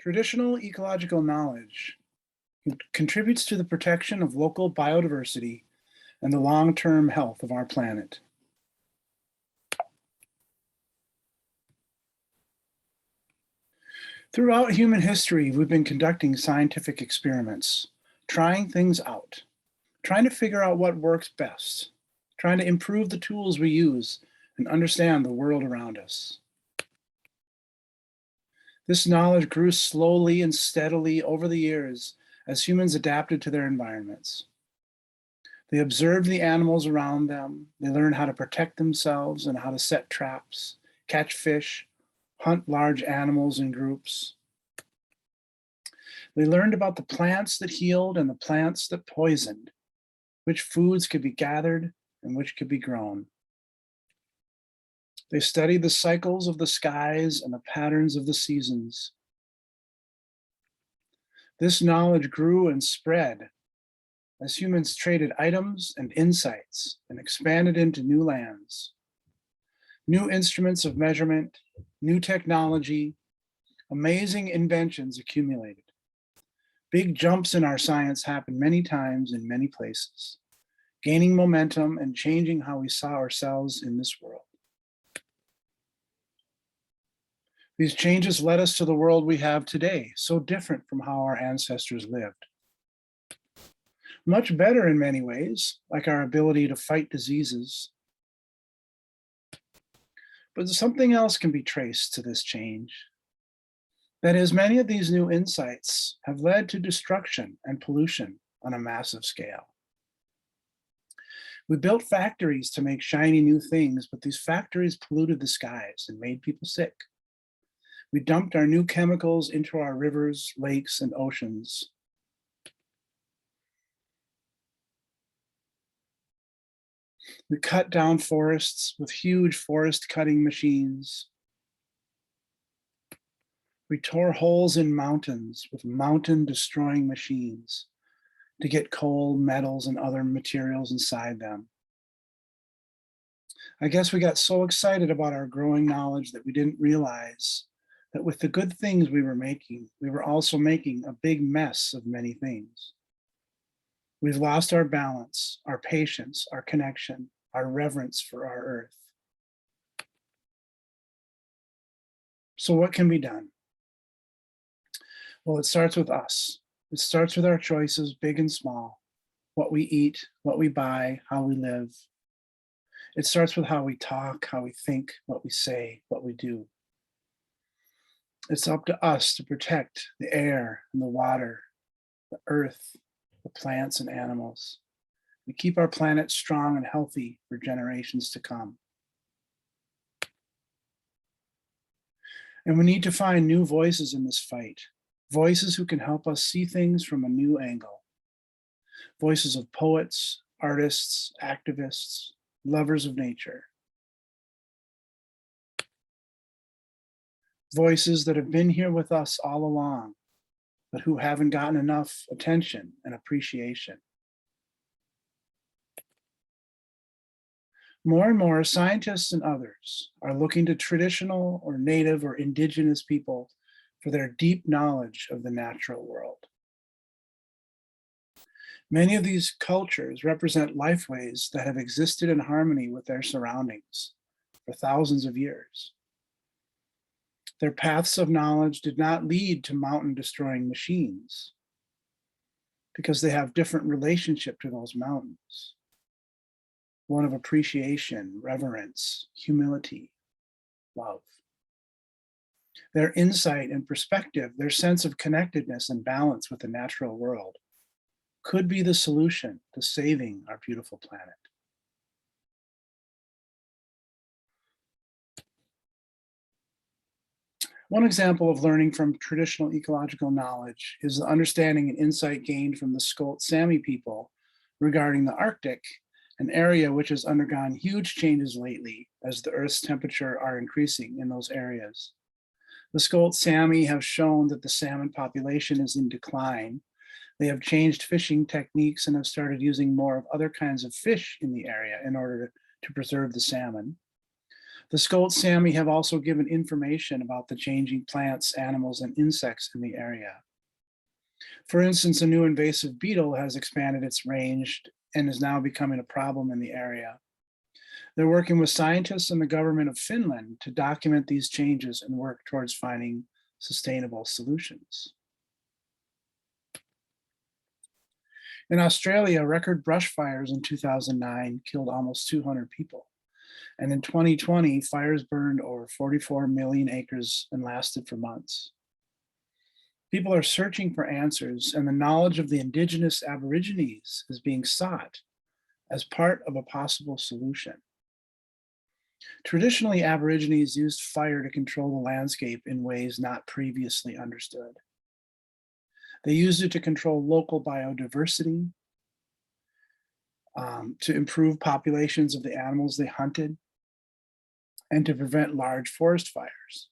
Traditional ecological knowledge contributes to the protection of local biodiversity and the long-term health of our planet. Throughout human history, we've been conducting scientific experiments, trying things out, trying to figure out what works best, trying to improve the tools we use and understand the world around us. This knowledge grew slowly and steadily over the years as humans adapted to their environments. They observed the animals around them. They learned how to protect themselves and how to set traps, catch fish, hunt large animals in groups. They learned about the plants that healed and the plants that poisoned, which foods could be gathered and which could be grown. They studied the cycles of the skies and the patterns of the seasons. This knowledge grew and spread as humans traded items and insights and expanded into new lands. New instruments of measurement, new technology, amazing inventions accumulated. Big jumps in our science happened many times in many places, gaining momentum and changing how we saw ourselves in this world. These changes led us to the world we have today, so different from how our ancestors lived. Much better in many ways, like our ability to fight diseases. But something else can be traced to this change. That is, many of these new insights have led to destruction and pollution on a massive scale. We built factories to make shiny new things, but these factories polluted the skies and made people sick. We dumped our new chemicals into our rivers, lakes, and oceans. We cut down forests with huge forest cutting machines. We tore holes in mountains with mountain destroying machines to get coal, metals, and other materials inside them. I guess we got so excited about our growing knowledge that we didn't realize that with the good things we were also making a big mess of many things. We've lost our balance, our patience, our connection, our reverence for our earth. So what can be done? Well, it starts with us. It starts with our choices, big and small, what we eat, what we buy, how we live. It starts with how we talk, how we think, what we say, what we do. It's up to us to protect the air and the water, the earth, the plants and animals. We keep our planet strong and healthy for generations to come. And we need to find new voices in this fight, voices who can help us see things from a new angle. Voices of poets, artists, activists, lovers of nature. Voices that have been here with us all along, but who haven't gotten enough attention and appreciation. More and more scientists and others are looking to traditional or native or indigenous people for their deep knowledge of the natural world. Many of these cultures represent lifeways that have existed in harmony with their surroundings for thousands of years. Their paths of knowledge did not lead to mountain-destroying machines because they have different relationship to those mountains. One of appreciation, reverence, humility, love. Their insight and perspective, their sense of connectedness and balance with the natural world could be the solution to saving our beautiful planet. One example of learning from traditional ecological knowledge is the understanding and insight gained from the Skolt Sami people regarding the Arctic, an area which has undergone huge changes lately as the Earth's temperature are increasing in those areas. The Skolt Sami have shown that the salmon population is in decline. They have changed fishing techniques and have started using more of other kinds of fish in the area in order to preserve the salmon. The Skolt Sami have also given information about the changing plants, animals, and insects in the area. For instance, a new invasive beetle has expanded its range and is now becoming a problem in the area. They're working with scientists and the government of Finland to document these changes and work towards finding sustainable solutions. In Australia, record brush fires in 2009 killed almost 200 people. And in 2020, fires burned over 44 million acres and lasted for months. People are searching for answers, and the knowledge of the indigenous Aborigines is being sought as part of a possible solution. Traditionally, Aborigines used fire to control the landscape in ways not previously understood. They used it to control local biodiversity, to improve populations of the animals they hunted, and to prevent large forest fires.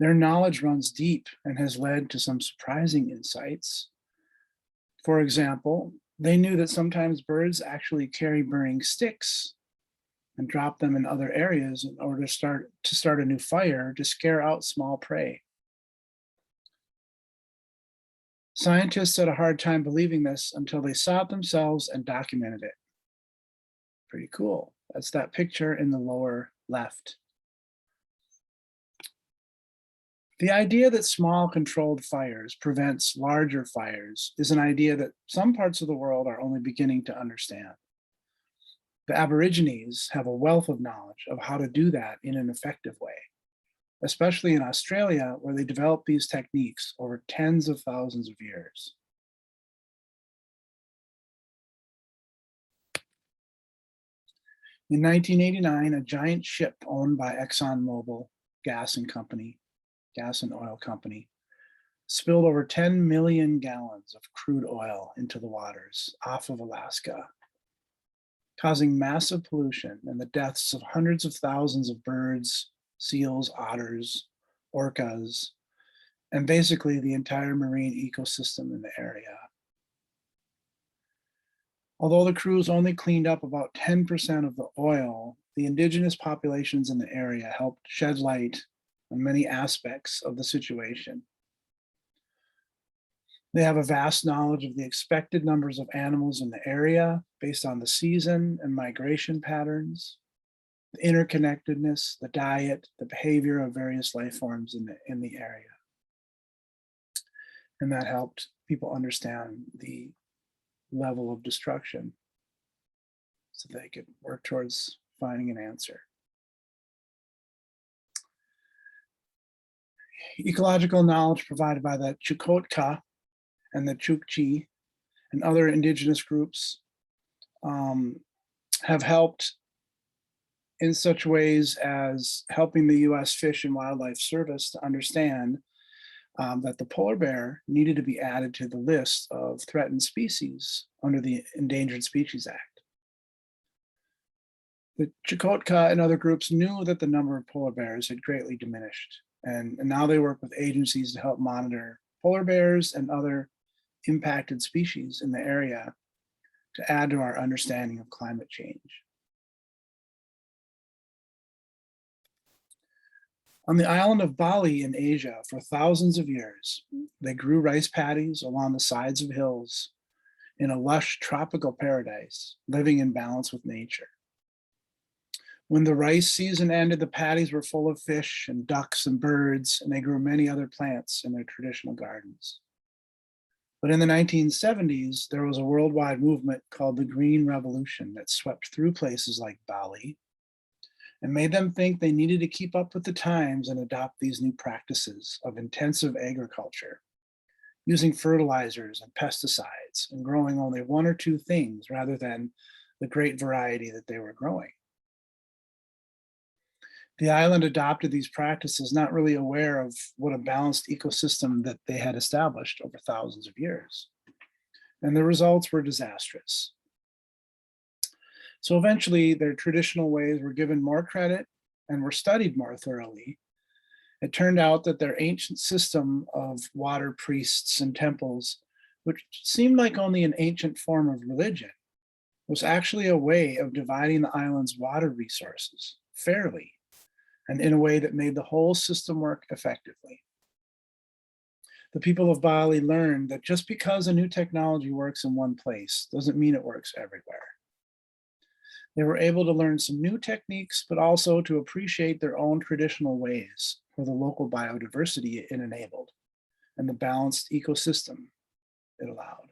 Their knowledge runs deep and has led to some surprising insights. For example, they knew that sometimes birds actually carry burning sticks and drop them in other areas in order to start a new fire to scare out small prey. Scientists had a hard time believing this until they saw it themselves and documented it. Pretty cool. That's that picture in the lower left. The idea that small controlled fires prevents larger fires is an idea that some parts of the world are only beginning to understand. The Aborigines have a wealth of knowledge of how to do that in an effective way, especially in Australia, where they developed these techniques over tens of thousands of years. In 1989, a giant ship owned by ExxonMobil gas and oil company, spilled over 10 million gallons of crude oil into the waters off of Alaska, causing massive pollution and the deaths of hundreds of thousands of birds, seals, otters, orcas, and basically the entire marine ecosystem in the area. Although the crews only cleaned up about 10% of the oil, the indigenous populations in the area helped shed light on many aspects of the situation. They have a vast knowledge of the expected numbers of animals in the area based on the season and migration patterns, the interconnectedness, the diet, the behavior of various life forms in the area. And that helped people understand the level of destruction so they could work towards finding an answer. Ecological knowledge provided by the Chukotka and the Chukchi and other indigenous groups have helped in such ways as helping the US Fish and Wildlife Service to understand that the polar bear needed to be added to the list of threatened species under the Endangered Species Act. The Chukotka and other groups knew that the number of polar bears had greatly diminished, and now they work with agencies to help monitor polar bears and other impacted species in the area to add to our understanding of climate change. On the island of Bali in Asia, for thousands of years, they grew rice paddies along the sides of hills in a lush tropical paradise, living in balance with nature. When the rice season ended, the paddies were full of fish and ducks and birds, and they grew many other plants in their traditional gardens. But in the 1970s, there was a worldwide movement called the Green Revolution that swept through places like Bali and made them think they needed to keep up with the times and adopt these new practices of intensive agriculture, using fertilizers and pesticides and growing only one or two things rather than the great variety that they were growing. The island adopted these practices, not really aware of what a balanced ecosystem that they had established over thousands of years. And the results were disastrous. So eventually, their traditional ways were given more credit and were studied more thoroughly. It turned out that their ancient system of water priests and temples, which seemed like only an ancient form of religion, was actually a way of dividing the island's water resources fairly, and in a way that made the whole system work effectively. The people of Bali learned that just because a new technology works in one place doesn't mean it works everywhere. They were able to learn some new techniques, but also to appreciate their own traditional ways for the local biodiversity it enabled and the balanced ecosystem it allowed.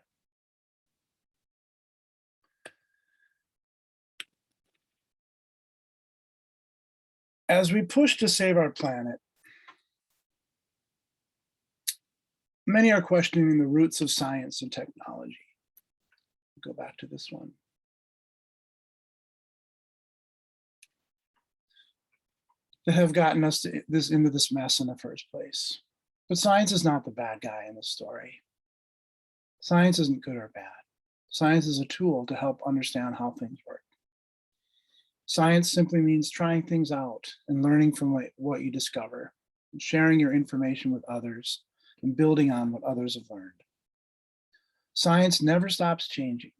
As we push to save our planet, many are questioning the roots of science and technology. Go back to this one. That have gotten us to into this mess in the first place. But science is not the bad guy in the story. Science isn't good or bad. Science is a tool to help understand how things work. Science simply means trying things out and learning from what you discover, and sharing your information with others, and building on what others have learned. Science never stops changing.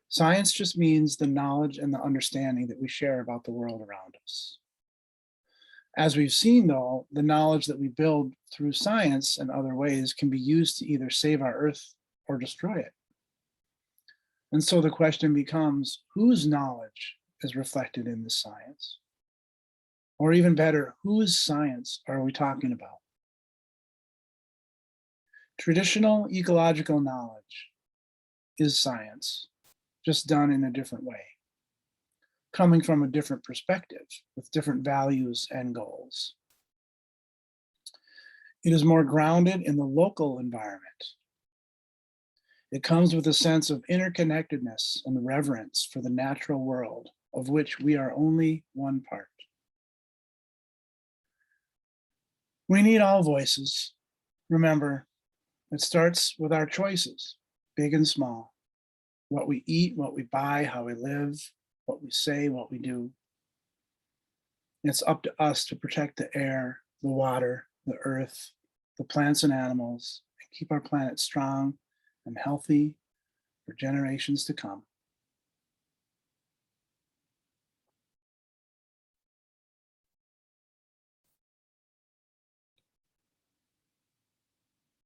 Science just means the knowledge and the understanding that we share about the world around us. As we've seen, though, the knowledge that we build through science and other ways can be used to either save our Earth or destroy it. And so the question becomes, whose knowledge is reflected in this science? Or even better, whose science are we talking about? Traditional ecological knowledge is science, just done in a different way, coming from a different perspective with different values and goals. It is more grounded in the local environment. It comes with a sense of interconnectedness and reverence for the natural world, of which we are only one part. We need all voices. Remember, it starts with our choices, big and small. What we eat, what we buy, how we live, what we say, what we do. It's up to us to protect the air, the water, the earth, the plants and animals, and keep our planet strong and healthy for generations to come.